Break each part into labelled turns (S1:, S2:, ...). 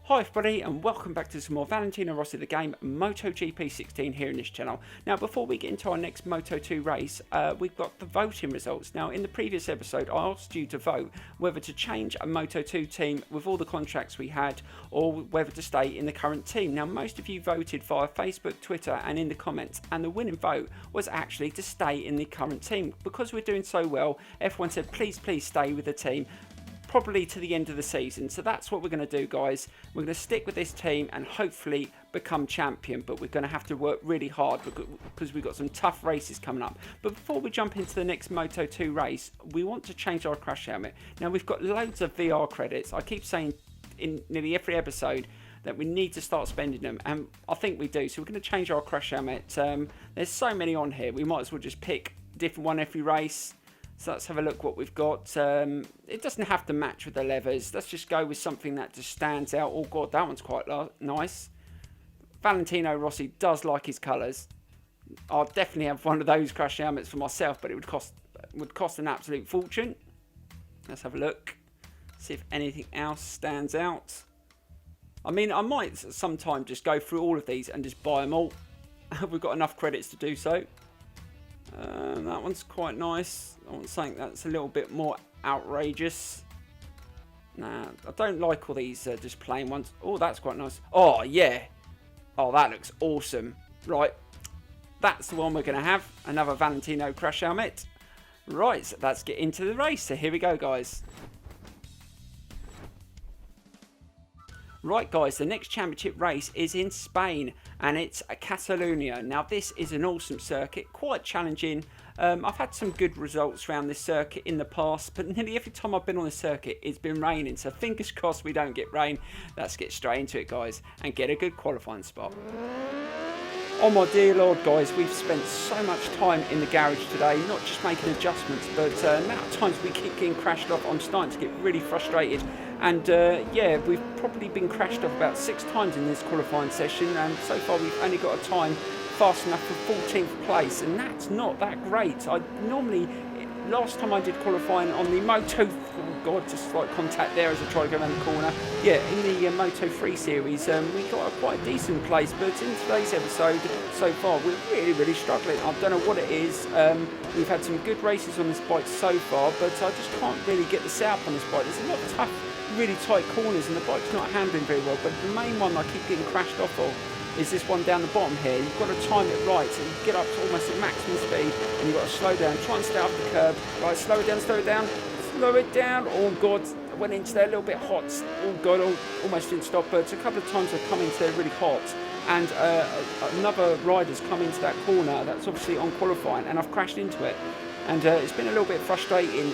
S1: Hi everybody and welcome back to some more Valentino Rossi the game MotoGP 16 here in this channel. Now before we get into our next Moto2 race, we've got the voting results. Now in the previous episode I asked you to vote whether to change a Moto2 team with all the contracts we had or whether to stay in the current team. Now most of you voted via Facebook, Twitter and in the comments, and the winning vote was actually to stay in the current team. Because we're doing so well, everyone said please stay with the team, probably to the end of the season. So that's what we're going to do, guys. We're going to stick with this team and hopefully become champion, but we're going to have to work really hard because we've got some tough races coming up. But before we jump into the next Moto2 race, we want to change our crash helmet. Now we've got loads of VR credits. I keep saying in nearly every episode that we need to start spending them, and I think we do. So we're going to change our crash helmet. There's so many on here, we might as well just pick a different one every race. So let's have a look what we've got. It doesn't have to match with the levers. Let's just go with something that just stands out. Oh god, that one's quite nice. Valentino Rossi does like his colours. I'll definitely have one of those crash helmets for myself, but it would cost an absolute fortune. Let's have a look. See if anything else stands out. I mean, I might sometime just go through all of these and just buy them all. We've got enough credits to do so. That one's quite nice. I want something that's a little bit more outrageous. Nah, I don't like all these just plain ones. Oh, that's quite nice. Oh, yeah. Oh, that looks awesome. Right. That's the one we're going to have. Another Valentino crash helmet. Right, so let's get into the race. So here we go, guys. Right guys, the next championship race is in Spain and it's Catalonia. Now this is an awesome circuit, quite challenging. I've had some good results around this circuit in the past, but nearly every time I've been on the circuit it's been raining, so fingers crossed we don't get rain. Let's get straight into it, guys, and get a good qualifying spot. Oh my dear Lord, guys, we've spent so much time in the garage today, not just making adjustments, but the amount of times we keep getting crashed off, I'm starting to get really frustrated. And yeah, we've probably been crashed off about 6 times in this qualifying session, and so far we've only got a time fast enough for 14th place, and that's not that great. I normally, last time I did qualifying on the Moto, oh god, just like contact there as I try to go around the corner. Yeah, in the Moto3 series, we got a quite decent place, but in today's episode, so far, we're really struggling. I don't know what it is. We've had some good races on this bike so far, but I just can't really get the setup on this bike. There's a lot of tough, really tight corners, and the bike's not handling very well, but the main one I keep getting crashed off of is this one down the bottom here. You've got to time it right, so you get up to almost at maximum speed, and you've got to slow down, try and stay off the curb. Right, slow it down, slow it down. Oh god, I went into there a little bit hot. Oh god, almost didn't stop, but a couple of times I've come into there really hot, and another rider's come into that corner that's obviously on qualifying, and I've crashed into it, and it's been a little bit frustrating.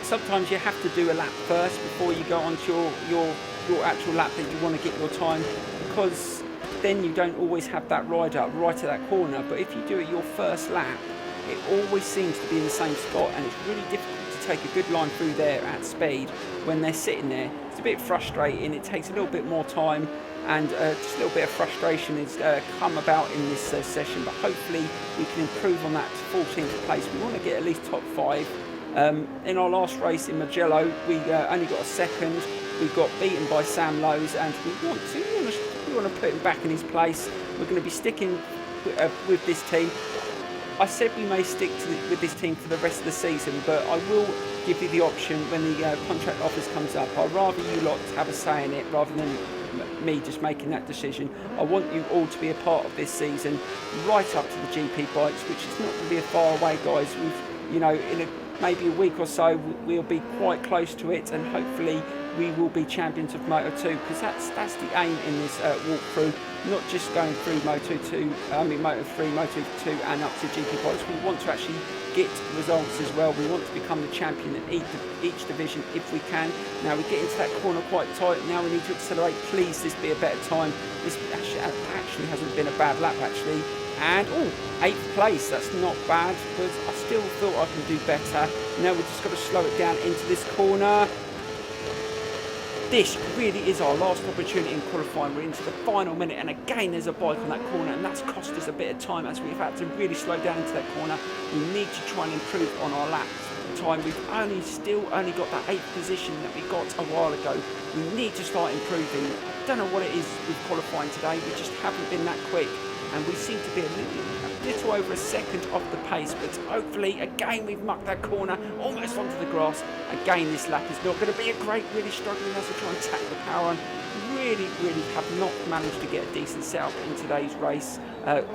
S1: Sometimes you have to do a lap first before you go onto your actual lap that you want to get your time, because then you don't always have that rider right at that corner. But if you do it your first lap, it always seems to be in the same spot, and it's really difficult to take a good line through there at speed when they're sitting there. It's a bit frustrating. It takes a little bit more time, and just a little bit of frustration has come about in this session, but hopefully we can improve on that to 14th place. We want to get at least top 5. In our last race in Mugello, we only got a second. We got beaten by Sam Lowes, and we want to put him back in his place. We're going to be sticking with this team. I said we may stick with this team for the rest of the season, but I will give you the option when the contract offers comes up. I'd rather you lot have a say in it rather than me just making that decision. I want you all to be a part of this season, right up to the GP bikes, which is not going to be a far away, guys. We've, you know, in maybe a week or so we'll be quite close to it, and hopefully we will be champions of Moto2, because that's the aim in this walkthrough, not just going through Moto3, Moto2 and up to GP bikes. We want to actually get results as well. We want to become the champion in each division if we can. Now we get into that corner quite tight. Now we need to accelerate. Please, this be a better time. This actually hasn't been a bad lap actually. And oh, 8th place, that's not bad, but I still feel I can do better. Now we've just got to slow it down into this corner. This really is our last opportunity in qualifying. We're into the final minute, and again there's a bike on that corner, and that's cost us a bit of time as we've had to really slow down into that corner. We need to try and improve on our laps. time. We've still only got that 8th position that we got a while ago. We need to start improving. I don't know what it is with qualifying today. We just haven't been that quick, and we seem to be a little over a second off the pace. But hopefully, again, we've mucked that corner almost onto the grass. Again, this lap is not going to be a great. Really struggling as we try and tack the power on. Really have not managed to get a decent setup in today's race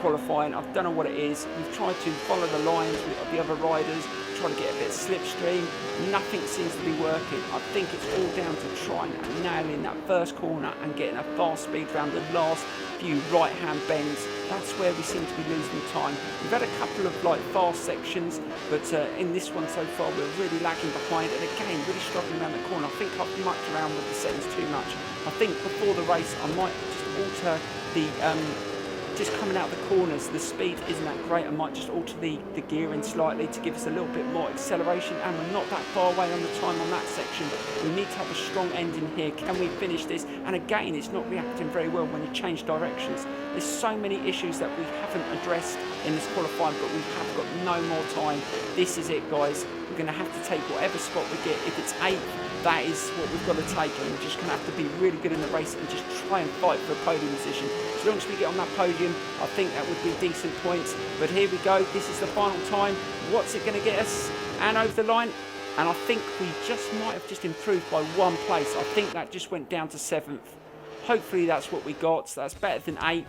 S1: qualifying. I don't know what it is. We've tried to follow the lines with the other riders, trying to get a bit of slipstream. Nothing seems to be working. I think it's all down to trying and nailing that first corner and getting a fast speed around the last few right-hand bends. That's where we seem to be losing time. We've had a couple of fast sections, but in this one so far we're really lagging behind, and again really struggling around the corner. I think I've mucked around with the settings too much. I think before the race I might just alter the just coming out the corners, the speed isn't that great. I might just alter the gearing slightly to give us a little bit more acceleration, and we're not that far away on the time on that section. We need to have a strong ending here. Can we finish this? And again, it's not reacting very well when you change directions. There's so many issues that we haven't addressed in this qualifying, but we have got no more time. This is it, guys. We're going to have to take whatever spot we get. If it's 8th, that is what we've got to take, and we're just going to have to be really good in the race and just try and fight for a podium position. As long as we get on that podium, I think that would be decent points. But here we go. This is the final time. What's it going to get us? And over the line. And I think we just might have just improved by 1 place. I think that just went down to 7th. Hopefully that's what we got. So that's better than 8th.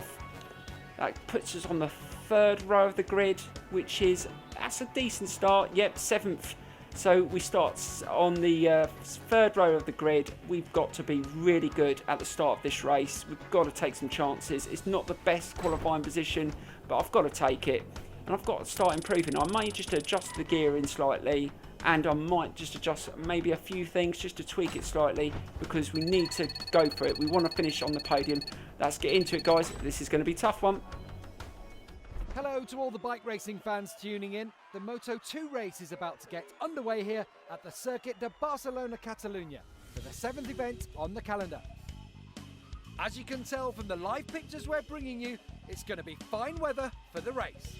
S1: That puts us on the 3rd row of the grid, which is, that's a decent start. Yep, 7th. So we start on the 3rd row of the grid. We've got to be really good at the start of this race. We've got to take some chances. It's not the best qualifying position, but I've got to take it. And I've got to start improving. I may just adjust the gearing slightly, and I might just adjust maybe a few things just to tweak it slightly, because we need to go for it. We want to finish on the podium. Let's get into it, guys. This is going to be a tough one.
S2: Hello to all the bike racing fans tuning in. The Moto2 race is about to get underway here at the Circuit de Barcelona, Catalunya, for the 7th event on the calendar. As you can tell from the live pictures we're bringing you, it's going to be fine weather for the race.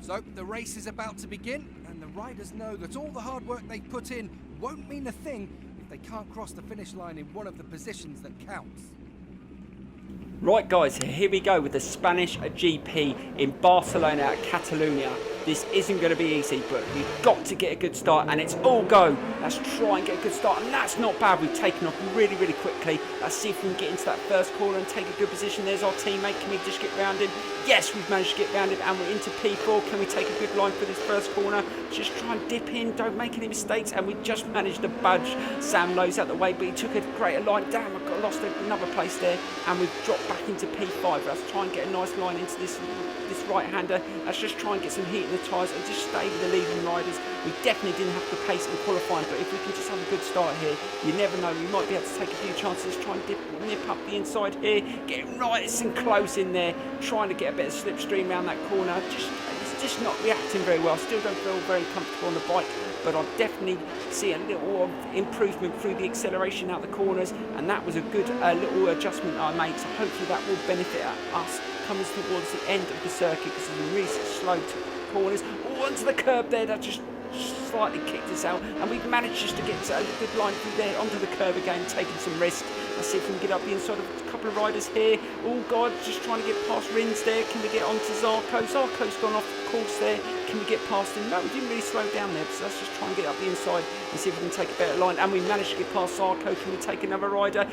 S2: So the race is about to begin, and the riders know that all the hard work they've put in won't mean a thing if they can't cross the finish line in one of the positions that counts.
S1: Right, guys, here we go with the Spanish GP in Barcelona at Catalunya. This isn't going to be easy, but we've got to get a good start, and it's all go. Let's try and get a good start, and that's not bad. We've taken off really quickly. Let's see if we can get into that first corner and take a good position. There's our teammate. Can we just get round him? Yes, we've managed to get round him, and we're into P4. Can we take a good line for this first corner? Just try and dip in. Don't make any mistakes, and we just managed to budge Sam Lowe's out the way, but he took a greater line. Damn, I lost another place there, and we've dropped back into P5. Let's try and get a nice line into this right-hander. Let's just try and get some heat in the tyres and just stay with the leading riders. We definitely didn't have the pace in qualifying, but if we can just have a good start here, you never know, we might be able to take a few chances. Try and nip up the inside here, get nice and close in there, trying to get a bit of slipstream around that corner. It's just not reacting very well. Still don't feel very comfortable on the bike, but I definitely see a little improvement through the acceleration out the corners, and that was a good little adjustment that I made, so hopefully that will benefit us coming towards the end of the circuit, because there's some really slow corners. Oh, onto the curb there, that just slightly kicked us out, and we've managed just to get a good line through there onto the curb again, taking some risk. Let's see if we can get up the inside of a couple of riders here. Oh God, just trying to get past Rins there. Can we get onto Zarco? Zarco's gone off course there. Can we get past him? No, we didn't really slow down there, so let's just try and get up the inside and see if we can take a better line. And we managed to get past Zarco. Can we take another rider?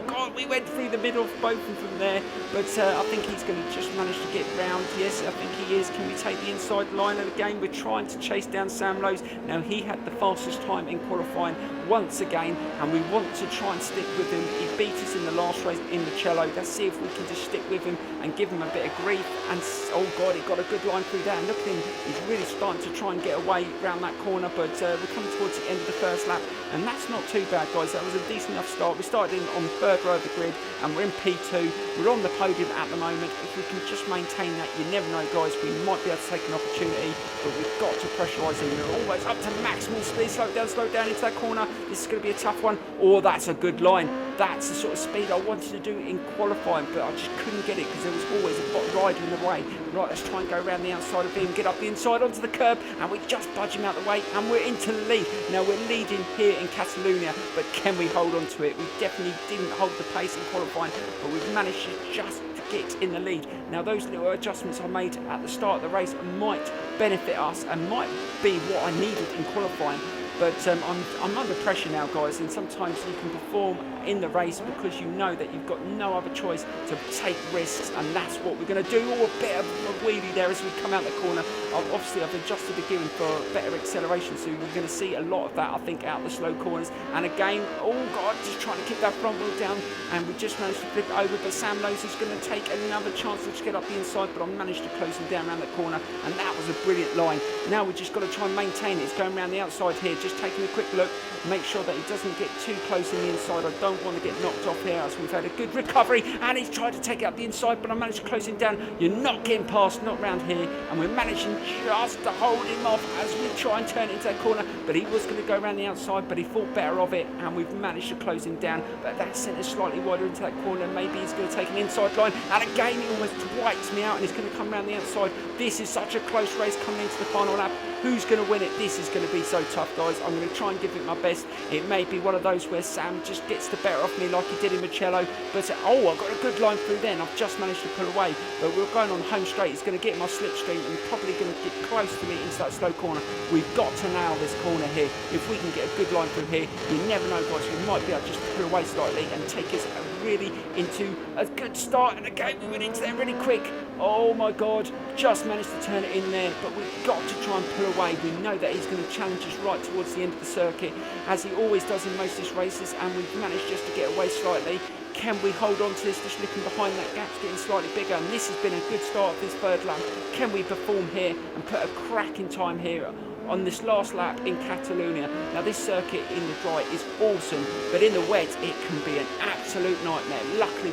S1: God, we went through the middle of both of them there. But I think he's going to just manage to get round. Yes, I think he is. Can we take the inside line of the game? We're trying to chase down Sam Lowes. Now, he had the fastest time in qualifying once again, and we want to try and stick with him. He beat us in the last race in the cello. Let's see if we can just stick with him and give him a bit of grief. And oh God, he got a good line through there. And look at him, he's really starting to try and get away around that corner. But we're coming towards the end of the first lap, and that's not too bad, guys. That was a decent enough start. We started in on the third row of the grid, and we're in P2. We're on the podium at the moment. If we can just maintain that, you never know, guys. We might be able to take an opportunity, but we've got to pressurise him. We're almost up to maximum speed. Slow it down into that corner. This is going to be a tough one. Oh, that's a good line. That's the sort of speed I wanted to do in qualifying, but I just couldn't get it because there was always a hot rider in the way. Right, let's try and go around the outside of him, get up the inside onto the curb, and we just budge him out the way, and we're into the lead. Now, we're leading here in Catalonia, but can we hold on to it? We definitely didn't hold the pace in qualifying, but we've managed to just get in the lead. Now, those little adjustments I made at the start of the race might benefit us and might be what I needed in qualifying. But I'm under pressure now, guys, and sometimes you can perform in the race because you know that you've got no other choice to take risks, and that's what we're going to do. Oh, a bit of a wheelie there as we come out the corner. Obviously, I've adjusted the gearing for better acceleration, so we're going to see a lot of that, I think, out the slow corners. And again, oh God, just trying to keep that front wheel down, and we just managed to flip it over. But Sam Lowes is going to take another chance to just get up the inside, but I managed to close him down around the corner, and that was a brilliant line. Now we've just got to try and maintain it. It's going around the outside here, just taking a quick look, make sure that he doesn't get too close in the inside. I don't want to get knocked off here, as we've had a good recovery, and he's tried to take it up the inside, but I managed to close him down. You're not getting past, not round here, and we're managing just to hold him off as we try and turn it into that corner. But he was going to go around the outside, but he thought better of it, and we've managed to close him down. But that sent us slightly wider into that corner. Maybe he's going to take an inside line, and again he almost wipes me out, and he's going to come around the outside. This is such a close race coming into the final lap. Who's going to win it? This is going to be so tough, guys. I'm going to try and give it my best. It may be one of those where Sam just gets the better of me like he did in Mugello. But, oh, I've got a good line through then. I've just managed to pull away. But we're going on home straight. He's going to get my slipstream and probably going to get close to me into that slow corner. We've got to nail this corner here. If we can get a good line through here, you never know, guys. We might be able to just pull away slightly and take us really into a good start. And again, we went into there really quick. Oh my God, just managed to turn it in there, but we've got to try and pull away. We know that he's going to challenge us right towards the end of the circuit, as he always does in most of his races, and we've managed just to get away slightly. Can we hold on to this? Just looking behind, that gap's getting slightly bigger, and this has been a good start of this third lap. Can we perform here and put a cracking time here on this last lap in Catalonia? Now, this circuit in the dry is awesome, but in the wet it can be an absolute nightmare. Luckily,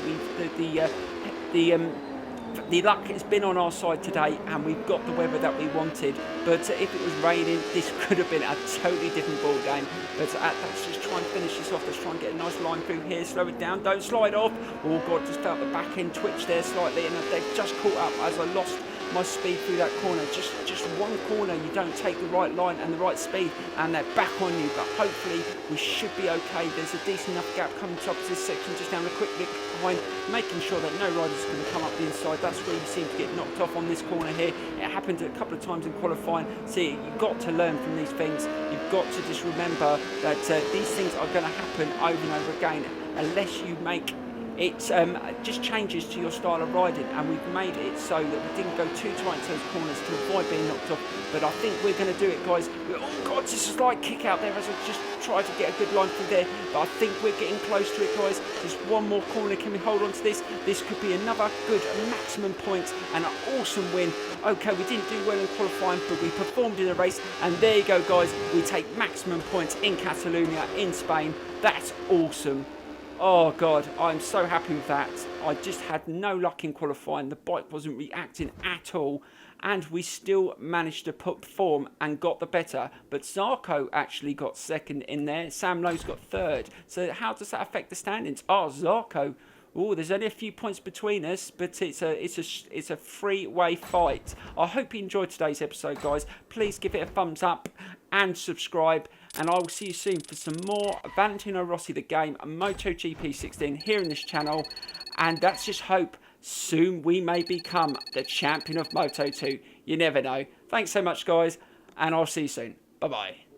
S1: the luck has been on our side today, and we've got the weather that we wanted. But if it was raining, this could have been a totally different ball game. But let's just try and finish this off. Let's try and get a nice line through here. Slow it down. Don't slide off. Oh God, just felt the back end twitch there slightly, and they've just caught up as I lost my speed through that corner. Just one corner, you don't take the right line and the right speed, and they're back on you. But hopefully we should be okay. There's a decent enough gap coming top of this section, just down a quick look behind, making sure that no riders can come up the inside. That's where you seem to get knocked off on this corner here. It happened a couple of times in qualifying. See, you've got to learn from these things. You've got to just remember that these things are going to happen over and over again, unless you make it just changes to your style of riding, and we've made it so that we didn't go too tight into those corners to avoid being knocked off. But I think we're going to do it, guys. Oh God, just a slight kick out there as I just tried to get a good line through there, but I think we're getting close to it, guys. Just one more corner. Can we hold on to this? This could be another good maximum points and an awesome win. Okay, we didn't do well in qualifying, but we performed in the race, and there you go, guys. We take maximum points in Catalonia in Spain. That's awesome. Oh God, I'm so happy with that. I just had no luck in qualifying. The bike wasn't reacting at all, and we still managed to perform and got the better. But Zarco actually got second in there. Sam Lowes got third. So how does that affect the standings? Oh, Zarco. Oh, there's only a few points between us, but it's a three-way fight. I hope you enjoyed today's episode, guys. Please give it a thumbs up and subscribe, and I will see you soon for some more Valentino Rossi the game MotoGP 16 here in this channel. And let's just hope soon we may become the champion of Moto2. You never know. Thanks so much, guys, and I'll see you soon. Bye bye.